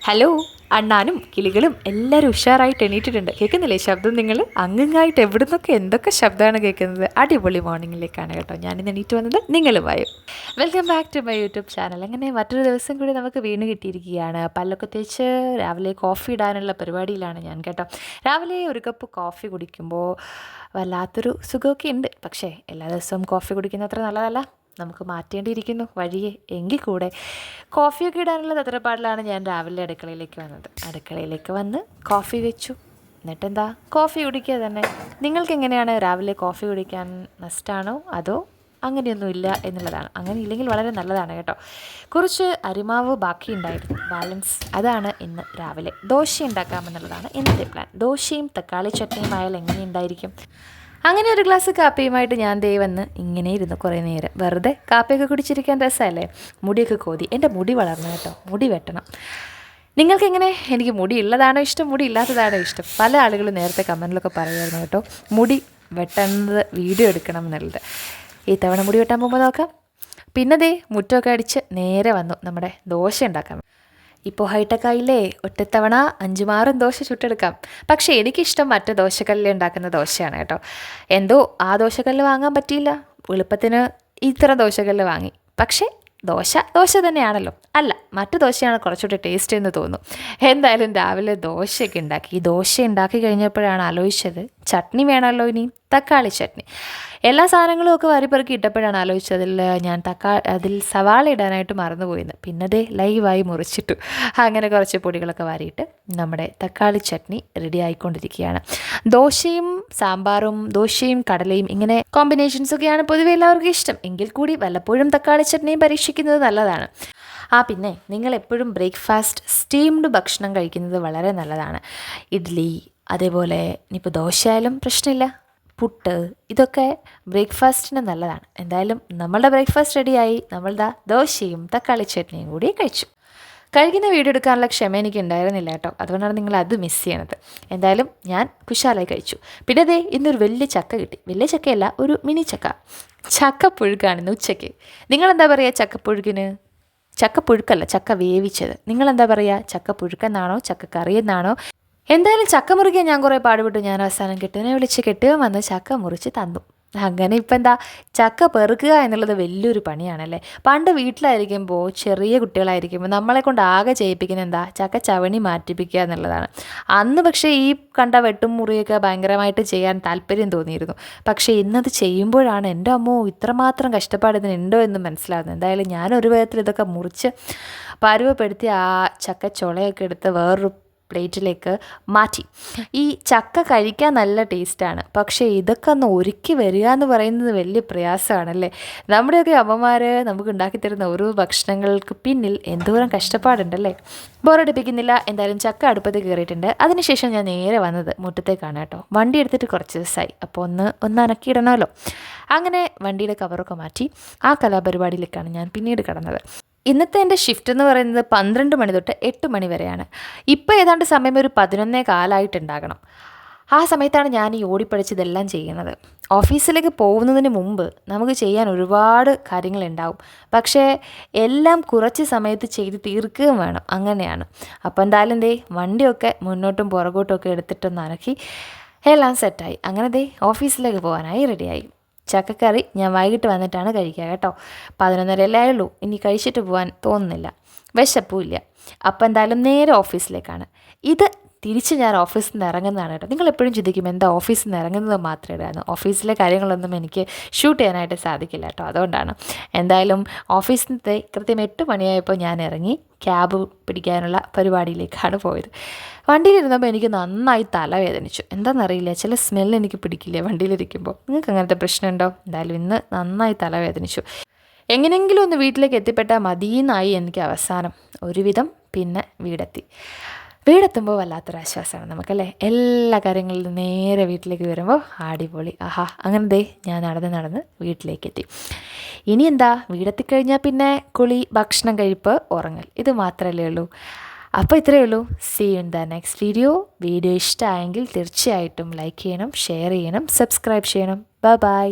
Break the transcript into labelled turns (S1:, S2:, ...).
S1: Hello അണ്ണാനും കിളികളും എല്ലാവരും ഉഷാറായിട്ട് എണീറ്റിട്ടുണ്ട്. കേൾക്കുന്നില്ലേ ശബ്ദം? നിങ്ങൾ അങ്ങായിട്ട് എവിടെ നിന്നൊക്കെ എന്തൊക്കെ ശബ്ദമാണ് കേൾക്കുന്നത്? അടിപൊളി മോർണിംഗിലേക്കാണ് കേട്ടോ ഞാനിന്ന് എണീറ്റ് വന്നത്. നിങ്ങളുമായോ? Welcome back to my YouTube channel. അങ്ങനെ മറ്റൊരു ദിവസം കൂടി നമുക്ക് വീണ് കിട്ടിയിരിക്കുകയാണ്. പല്ലൊക്കെ തേച്ച് രാവിലെ കോഫി ഇടാനുള്ള പരിപാടിയിലാണ് ഞാൻ കേട്ടോ. രാവിലെ ഒരു കപ്പ് കോഫി കുടിക്കുമ്പോൾ വല്ലാത്തൊരു സുഖമൊക്കെ ഉണ്ട്. പക്ഷേ എല്ലാ ദിവസവും കോഫി കുടിക്കുന്നത് അത്ര നല്ലതല്ല. നമുക്ക് മാറ്റേണ്ടിയിരിക്കുന്നു വഴിയെ. എങ്കിൽ കൂടെ കോഫിയൊക്കെ ഇടാനുള്ള തത്രപ്പാടിലാണ് ഞാൻ രാവിലെ അടുക്കളയിലേക്ക് വന്ന് കോഫി വെച്ചു. എന്നിട്ടെന്താ, കോഫി കുടിക്കുക തന്നെ. നിങ്ങൾക്ക് എങ്ങനെയാണ് രാവിലെ കോഫി കുടിക്കാൻ നഷ്ടമാണോ അതോ അങ്ങനെയൊന്നും ഇല്ല എന്നുള്ളതാണ്? അങ്ങനെ ഇല്ലെങ്കിൽ വളരെ നല്ലതാണ് കേട്ടോ. കുറച്ച് അരിമാവ് ബാക്കി ഉണ്ടായിരുന്നു, ബാലൻസ്. അതാണ് ഇന്ന് രാവിലെ ദോശ ഉണ്ടാക്കാമെന്നുള്ളതാണ് ഇന്നത്തെ പ്ലാൻ. ദോശയും തക്കാളി ചട്നിയും ആയാൽ എങ്ങനെയുണ്ടായിരിക്കും? അങ്ങനെ ഒരു ഗ്ലാസ് കാപ്പിയുമായിട്ട് ഞാൻ ദേ വന്ന് ഇങ്ങനെ ഇരുന്നു കുറേ നേരം. വെറുതെ കാപ്പിയൊക്കെ കുടിച്ചിരിക്കാൻ രസമല്ലേ? മുടിയൊക്കെ കോതി. എൻ്റെ മുടി വളർന്നു കേട്ടോ, മുടി വെട്ടണം. നിങ്ങൾക്കെങ്ങനെ? എനിക്ക് മുടി ഉള്ളതാണോ ഇഷ്ടം, മുടി ഇല്ലാത്തതാണോ ഇഷ്ടം? പല ആളുകളും നേരത്തെ കമൻറ്റിലൊക്കെ പറയുമായിരുന്നു കേട്ടോ, മുടി വെട്ടുന്നത് വീഡിയോ എടുക്കണം എന്നുള്ളത്. ഈ തവണ മുടി വെട്ടാൻ പോകുമ്പോൾ നോക്കാം. പിന്നെ ദേ മുറ്റമൊക്കെ അടിച്ച് നേരെ വന്നു നമ്മുടെ ദോശ ഉണ്ടാക്കാൻ. ഇപ്പോൾ ഹൈടെക്കായില്ലേ, ഒറ്റത്തവണ 5-6 ദോശ ചുട്ടെടുക്കാം. പക്ഷേ എനിക്കിഷ്ടം മറ്റേ ദോശക്കല്ലിൽ ഉണ്ടാക്കുന്ന ദോശയാണ് കേട്ടോ. എന്തോ ആ ദോശക്കല്ല് വാങ്ങാൻ പറ്റിയില്ല. എളുപ്പത്തിന് ഇത്ര ദോശക്കല്ല് വാങ്ങി. പക്ഷേ ദോശ തന്നെയാണല്ലോ. അല്ല, മറ്റു ദോശയാണ് കുറച്ചുകൂടി ടേസ്റ്റ് എന്ന് തോന്നുന്നു. എന്തായാലും രാവിലെ ദോശയൊക്കെ ഉണ്ടാക്കി. ഈ ദോശ ഉണ്ടാക്കി കഴിഞ്ഞപ്പോഴാണ് ആലോചിച്ചത്, ചട്നി വേണമല്ലോ ഇനി, തക്കാളി ചട്നി. എല്ലാ സാധനങ്ങളും ഒക്കെ വാരിപ്പെറുക്കി ഇട്ടപ്പോഴാണ് ആലോചിച്ചത് അതിൽ സവാള ഇടാനായിട്ട് മറന്നുപോയിന്ന്. പിന്നെ ദേ ലൈവായി മുറിച്ചിട്ടു. അങ്ങനെ കുറച്ച് പൊടികളൊക്കെ വാരിയിട്ട് നമ്മുടെ തക്കാളി ചട്നി റെഡി ആയിക്കൊണ്ടിരിക്കുകയാണ്. ദോശയും സാമ്പാറും ദോശയും കടലയും ഇങ്ങനെ കോമ്പിനേഷൻസൊക്കെയാണ് പൊതുവെ എല്ലാവർക്കും ഇഷ്ടം. എങ്കിൽ കൂടി വല്ലപ്പോഴും തക്കാളി ചട്നിയും പരീക്ഷിക്കുന്നത് നല്ലതാണ്. പിന്നെ നിങ്ങൾ എപ്പോഴും ബ്രേക്ക്ഫാസ്റ്റ് സ്റ്റീംഡ് ഭക്ഷണം കഴിക്കുന്നത് വളരെ നല്ലതാണ്. ഇഡ്ഡലി, അതേപോലെ ഇനിയിപ്പോൾ ദോശയായാലും പ്രശ്നമില്ല, പുട്ട്, ഇതൊക്കെ ബ്രേക്ക്ഫാസ്റ്റിന് നല്ലതാണ്. എന്തായാലും നമ്മളുടെ ബ്രേക്ക്ഫാസ്റ്റ് റെഡിയായി. നമ്മളുടെ ദോശയും തക്കാളി ചട്നിയും കൂടി കഴിച്ചു. കഴിക്കുന്ന വീഡിയോ എടുക്കാനുള്ള ക്ഷമ എനിക്ക് ഉണ്ടായിരുന്നില്ല കേട്ടോ, അതുകൊണ്ടാണ് നിങ്ങൾ അത് മിസ് ചെയ്യണത്. എന്തായാലും ഞാൻ കുശാലായി കഴിച്ചു. പിന്നെ ദേ ഇന്നൊരു വലിയ ചക്ക കിട്ടി. വലിയ ചക്കയല്ല, ഒരു മിനി ചക്ക. ചക്കപ്പുഴുക്കാണ് ഉച്ചയ്ക്ക്. നിങ്ങളെന്താ പറയുക ചക്കപ്പുഴുക്കിന്? ചക്കപ്പുഴുക്കല്ല, ചക്ക വേവിച്ചത്. നിങ്ങളെന്താ പറയുക? ചക്കപ്പുഴുക്കെന്നാണോ ചക്കക്കറി എന്നാണോ? എന്തായാലും ചക്ക മുറിക്കാൻ ഞാൻ കുറേ പാടുപെട്ടു. ഞാൻ അവസാനം കെട്ടുവിനെ വിളിച്ച് കെട്ടുവൻ വന്ന് ചക്ക മുറിച്ച് തന്നു. അങ്ങനെ ഇപ്പം എന്താ, ചക്ക പെറുക്കുക എന്നുള്ളത് വലിയൊരു പണിയാണല്ലേ. പണ്ട് വീട്ടിലായിരിക്കുമ്പോൾ, ചെറിയ കുട്ടികളായിരിക്കുമ്പോൾ നമ്മളെ കൊണ്ട് ആകെ ചെയ്യിപ്പിക്കുന്ന എന്താ, ചക്ക ചവണി മാറ്റിപ്പിക്കുക എന്നുള്ളതാണ്. അന്ന് പക്ഷേ ഈ കണ്ട വെട്ടും മുറിയൊക്കെ ഭയങ്കരമായിട്ട് ചെയ്യാൻ താല്പര്യം തോന്നിയിരുന്നു. പക്ഷേ ഇന്നത് ചെയ്യുമ്പോഴാണ് എൻ്റെ അമ്മോ ഇത്രമാത്രം കഷ്ടപ്പാട് ഇതിനുണ്ടോ എന്ന് മനസ്സിലാകുന്നത്. എന്തായാലും ഞാനൊരു വിധത്തിൽ ഇതൊക്കെ മുറിച്ച് പരുവപ്പെടുത്തി ആ ചക്ക ചുളയൊക്കെ എടുത്ത് വേറൊരു പ്ലേറ്റിലേക്ക് മാറ്റി. ഈ ചക്ക കഴിക്കാൻ നല്ല ടേസ്റ്റാണ്, പക്ഷേ ഇതൊക്കെ ഒന്ന് ഒരുക്കി വരിക എന്ന് പറയുന്നത് വലിയ പ്രയാസമാണല്ലേ. നമ്മുടെയൊക്കെ അമ്മമാർ നമുക്ക് ഉണ്ടാക്കി തരുന്ന ഓരോ ഭക്ഷണങ്ങൾക്ക് പിന്നിൽ എന്തോരം കഷ്ടപ്പാടുണ്ടല്ലേ. ബോറടിപ്പിക്കുന്നില്ല. എന്തായാലും ചക്ക അടുപ്പത്ത് കയറിയിട്ടുണ്ട്. അതിനുശേഷം ഞാൻ നേരെ വന്നത് മുറ്റത്തേക്കാണ് കേട്ടോ. വണ്ടി എടുത്തിട്ട് കുറച്ച് ദിവസമായി, അപ്പോൾ ഒന്ന് അനക്കിയിടണമല്ലോ. അങ്ങനെ വണ്ടിയുടെ കവറൊക്കെ മാറ്റി ആ കലാപരിപാടിയിലേക്കാണ് ഞാൻ പിന്നീട് കടന്നത്. ഇന്നത്തെ എൻ്റെ ഷിഫ്റ്റ് എന്ന് പറയുന്നത് 12 മണി തൊട്ട് 8 മണി വരെയാണ്. ഇപ്പോൾ ഏതാണ്ട് സമയം ഒരു 11:15 ആ സമയത്താണ് ഞാൻ ഈ ഓടിപ്പടിച്ചതെല്ലാം ചെയ്യുന്നത്. ഓഫീസിലേക്ക് പോകുന്നതിന് മുമ്പ് നമുക്ക് ചെയ്യാൻ ഒരുപാട് കാര്യങ്ങളുണ്ടാവും. പക്ഷേ എല്ലാം കുറച്ച് സമയത്ത് ചെയ്ത് തീർക്കുകയും വേണം. അങ്ങനെയാണ്. അപ്പോൾ എന്തായാലും ദേ വണ്ടിയൊക്കെ മുന്നോട്ടും പുറകോട്ടും ഒക്കെ എടുത്തിട്ടൊന്ന് അനക്കി എല്ലാം സെറ്റായി. അങ്ങനെ ദേ ഓഫീസിലേക്ക് പോകാനായി റെഡിയായി. ചക്കക്കറി ഞാൻ വൈകിട്ട് വന്നിട്ടാണ് കഴിക്കുക കേട്ടോ. 11:30 ആയുള്ളൂ. ഇനി കഴിച്ചിട്ട് പോകാൻ തോന്നുന്നില്ല, വിശപ്പുമില്ല. അപ്പോൾ എന്തായാലും നേരെ ഓഫീസിലേക്കാണ്. ഇത് തിരിച്ച് ഞാൻ ഓഫീസിൽ നിന്ന് ഇറങ്ങുന്നതാണ് കേട്ടോ. നിങ്ങളെപ്പോഴും ചിന്തിക്കും എന്താ ഓഫീസിൽ നിന്ന് ഇറങ്ങുന്നത് മാത്രമേ ഇടാന്ന്. ഓഫീസിലെ കാര്യങ്ങളൊന്നും എനിക്ക് ഷൂട്ട് ചെയ്യാനായിട്ട് സാധിക്കില്ല കേട്ടോ, അതുകൊണ്ടാണ്. എന്തായാലും ഓഫീസിൽ നിന്ന് കൃത്യം 8 മണിയായപ്പോൾ ഞാൻ ഇറങ്ങി ക്യാബ് പിടിക്കാനുള്ള പരിപാടിയിലേക്കാണ് പോയത്. വണ്ടിയിലിരുന്നപ്പോൾ എനിക്ക് നന്നായി തലവേദനിച്ചു. എന്താണെന്നറിയില്ല, ചില സ്മെല്ല് എനിക്ക് പിടിക്കില്ല വണ്ടിയിലിരിക്കുമ്പോൾ. നിങ്ങൾക്ക് അങ്ങനത്തെ പ്രശ്നമുണ്ടോ? എന്തായാലും ഇന്ന് നന്നായി തലവേദനിച്ചു. എങ്ങനെയെങ്കിലും ഒന്ന് വീട്ടിലേക്ക് എത്തിപ്പെട്ടാൽ മതിയെന്നായി എനിക്ക് അവസാനം. ഒരുവിധം പിന്നെ വീടെത്തുമ്പോൾ വല്ലാത്തൊരാശ്വാസമാണ് നമുക്കല്ലേ. എല്ലാ കാര്യങ്ങളിലും നേരെ വീട്ടിലേക്ക് വരുമ്പോൾ അടിപൊളി. അങ്ങനെ ദേ ഞാൻ നടന്ന് വീട്ടിലേക്ക് എത്തി. ഇനി എന്താ, വീടെത്തിക്കഴിഞ്ഞാൽ പിന്നെ കുളി, ഭക്ഷണം കഴിപ്പ്, ഉറങ്ങൽ, ഇത് മാത്രമല്ലേ ഉള്ളൂ. അപ്പോൾ ഇത്രയേ ഉള്ളൂ. See you in the next video ഇഷ്ടമായെങ്കിൽ തീർച്ചയായിട്ടും ലൈക്ക് ചെയ്യണം, ഷെയർ ചെയ്യണം, സബ്സ്ക്രൈബ് ചെയ്യണം. ബൈ.